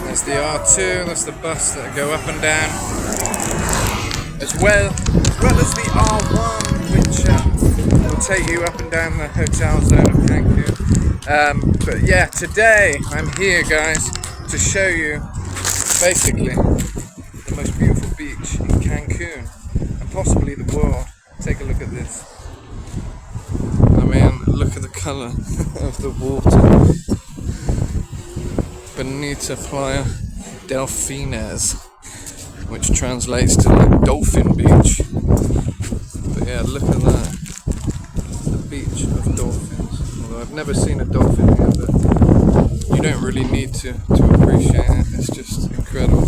There's the R2, that's the bus that go up and down, as well as the R1, which will take you up and down the hotel zone of Cancun. But yeah, today I'm here, guys, to show you basically the most beautiful beach in Cancun and possibly the world. Take a look at this. I mean, look at the colour of the water. Bonita Playa Delfines, which translates to like Dolphin Beach. But yeah, look at that. It's the beach of dolphins. Although I've never seen a dolphin here, but you don't really need to appreciate it. It's just incredible.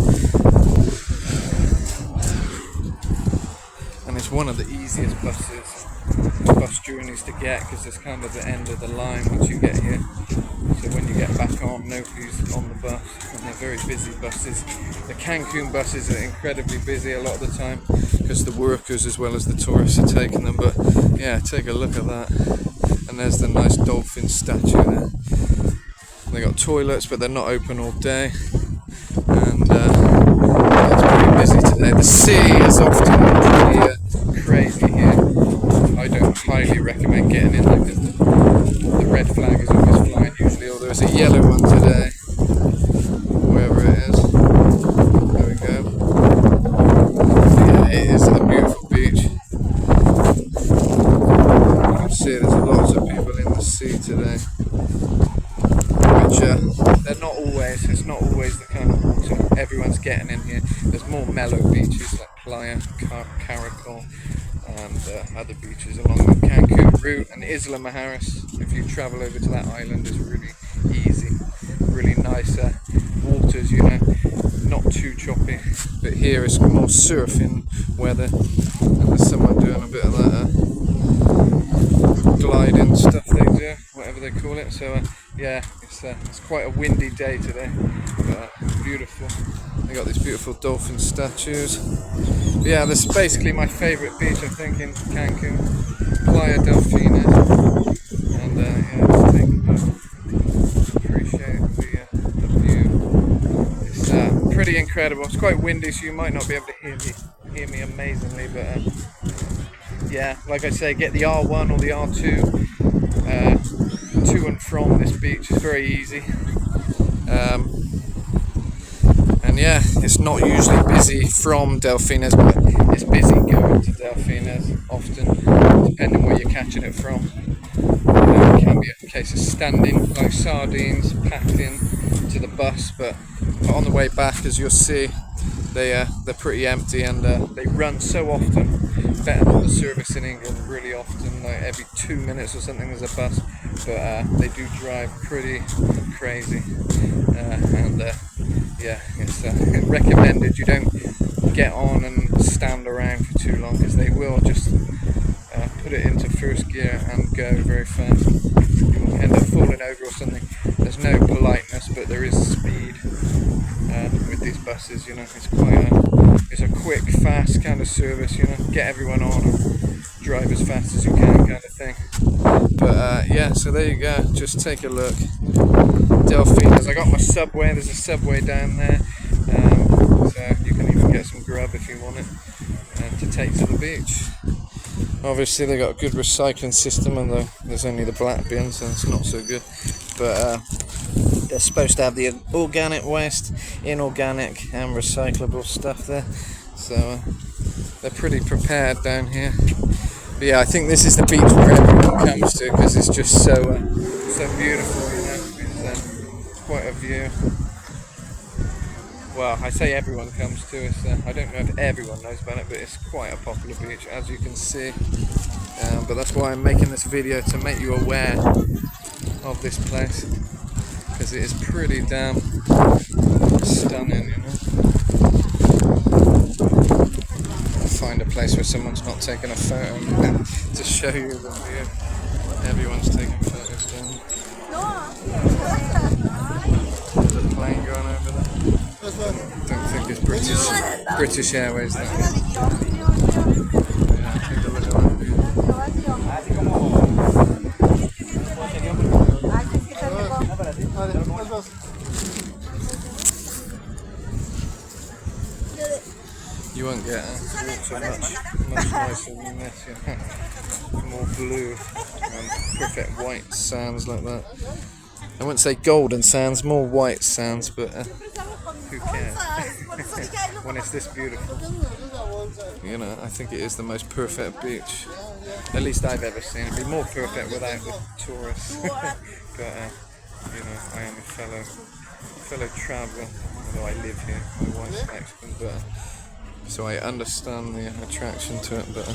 And it's one of the easiest bus journeys to get, because it's kind of the end of the line once you get here. So when you get back on, nobody's on the bus, and they're very busy buses. The Cancun buses are incredibly busy a lot of the time because the workers as well as the tourists are taking them. But yeah, take a look at that. And there's the nice dolphin statue there. They got toilets, but they're not open all day. And it's pretty busy today. The sea is often pretty crazy here. I don't highly recommend getting in there because the red flag is always flying usually, or there's a yellow one today, wherever it is. There we go. Yeah, it is a beautiful beach. You can see there's lots of people in the sea today, which they're not always, it's not always the kind of water everyone's getting in here. There's more mellow beaches like Playa, Cancun, and other beaches along the Cancun route, and Isla Mujeres, if you travel over to that island, is really easy, really nice waters, you know, not too choppy. But here it's more surfing weather, and there's someone doing a bit of that gliding stuff they do, whatever they call it. So yeah, it's quite a windy day today, but beautiful. They got these beautiful dolphin statues. But yeah, this is basically my favourite beach, I think, in Cancun, Playa Delfines. And yeah, just take a look, appreciate the view. It's pretty incredible. It's quite windy, so you might not be able to hear me amazingly, but yeah, like I say, get the R1 or the R2 to and from this beach is very easy. And yeah, it's not usually busy from Delfines, but it's busy going to Delfines often, depending where you're catching it from. It can be a case of standing like sardines packed in to the bus, but on the way back, as you'll see, they're pretty empty, and they run so often, better than the service in England. Really often, like every 2 minutes or something there's a bus, but they do drive pretty crazy, and yeah, it's recommended you don't get on and stand around for too long, because they will just put it into first gear and go very fast. You'll end up falling over or something. There's no politeness, but there is speed with these buses. You know, it's a quick, fast kind of service. You know, get everyone on and drive as fast as you can, kind of thing. But yeah, so there you go. Just take a look. Delfines. I got my subway. There's a subway down there, so you can even get some grub if you want it, to take to the beach. Obviously they got a good recycling system, and there's only the black bins, so it's not so good. But they're supposed to have the organic waste, inorganic and recyclable stuff there, so they're pretty prepared down here. But yeah, I think this is the beach where everyone comes to, because it's just so beautiful, you know. It's quite a view. Well, I say everyone comes to it. I don't know if everyone knows about it, but it's quite a popular beach, as you can see. But that's why I'm making this video, to make you aware of this place, because it is pretty damn stunning, you know. I'll find a place where someone's not taking a photo to show you the view. Everyone's taking photos down. There's a plane going over there. Don't think it's British Airways though. Yeah, take a look at that view. You won't get water much nicer than this, you know. More blue and perfect white sands like that. I wouldn't say golden sands, more white sands, but who cares? When it's this beautiful. You know, I think it is the most perfect beach, at least I've ever seen. It'd be more perfect without the tourists. But you know, I am a fellow traveller, although I live here. My wife's Mexican, but so I understand the attraction to it. But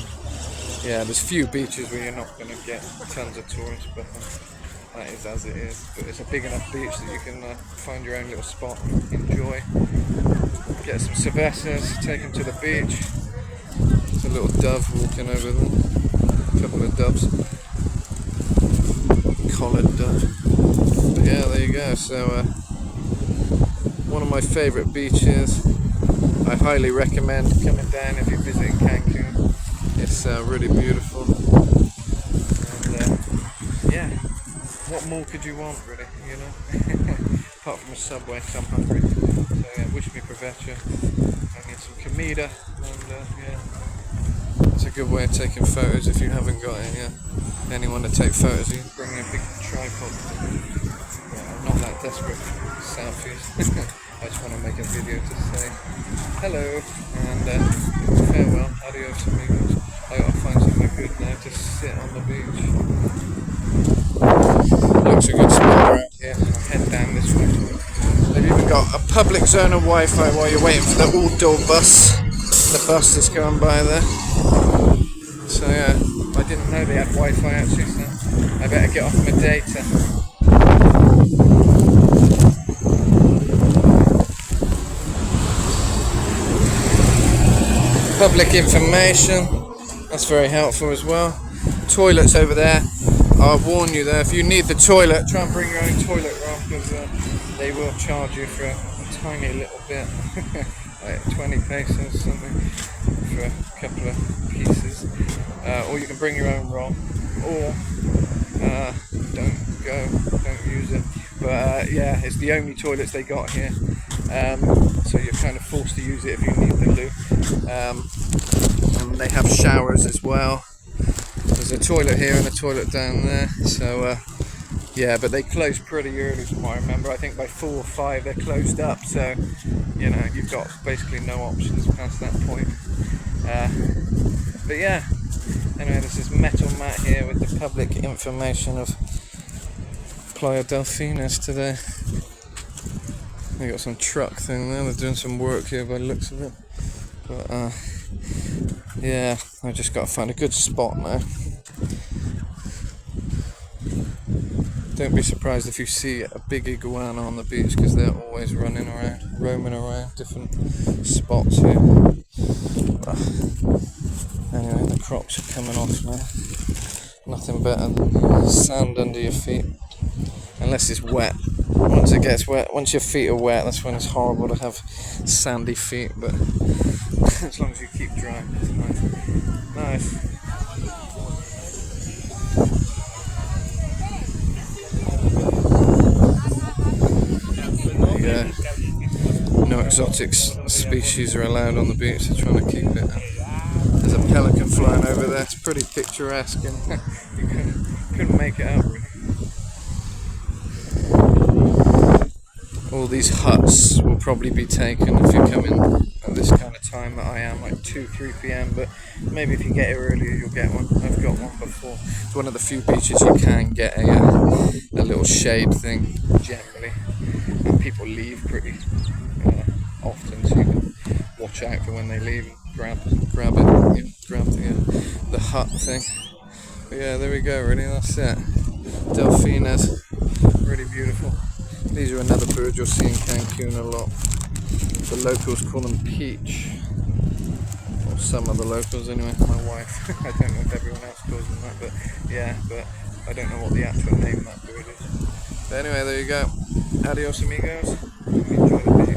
yeah, there's few beaches where you're not going to get tons of tourists, but that is as it is. But it's a big enough beach that you can find your own little spot, enjoy, get some cervezas, take them to the beach. There's a little dove walking over there, a couple of doves, collared dove. But yeah, there you go. So one of my favourite beaches. I highly recommend coming down if you're visiting Cancun. It's really beautiful. And yeah, what more could you want, really, you know? Apart from a Subway, so I'm hungry. So yeah, wish me provecho. I need some comida, and yeah, it's a good way of taking photos if you haven't got it. Yeah, anyone to take photos, you bring a big tripod. I'm not that desperate for selfies. I just want to make a video to say hello and farewell, adios amigos. I gotta find somewhere good now to sit on the beach. Looks a good spot around here. I'll head down this way. They've even got a public zone of Wi-Fi while you're waiting for the outdoor bus. The bus that's going by there. So yeah, I didn't know they had Wi-Fi actually, so I better get off my data. Public information, that's very helpful as well. Toilets over there. I'll warn you though, if you need the toilet, try and bring your own toilet roll, because they will charge you for a tiny little bit, like 20 pesos something, for a couple of pieces. Or you can bring your own roll, or don't use it. But yeah, it's the only toilets they got here. So you're kind of forced to use it if you need the loo. And they have showers as well. There's a toilet here and a toilet down there. So yeah, but they close pretty early from what I remember. I think by 4 or 5 they're closed up. So you know, you've got basically no options past that point. But yeah, anyway, there's this metal mat here with the public information of Playa Delfines today. They got some truck thing there, they're doing some work here by the looks of it. But yeah, I just got to find a good spot now. Don't be surprised if you see a big iguana on the beach, because they're always running around, roaming around different spots here. Anyway, the crocs are coming off now. Nothing better than sand under your feet, unless it's wet. Once it gets wet, once your feet are wet, that's when it's horrible to have sandy feet, but as long as you keep dry, it's nice. Yeah, no exotic species are allowed on the beach. They're trying to keep it. There's a pelican flying over there. It's pretty picturesque, and you couldn't make it out really. All these huts will probably be taken if you're coming at this kind of time that I am, like 2-3 p.m. But maybe if you get here earlier, you'll get one. I've got one before. It's one of the few beaches you can get a little shade thing generally, and people leave pretty often, so you can watch out for when they leave and grab it, grab the hut thing. But yeah, there we go. Really, that's it. Delfines, really beautiful. These are another bird you'll see in Cancun a lot. The locals call them peach. Or some of the locals anyway, my wife. I don't know if everyone else calls them that, but yeah, but I don't know what the actual name of that bird is. But anyway, there you go. Adios amigos. Enjoy the day.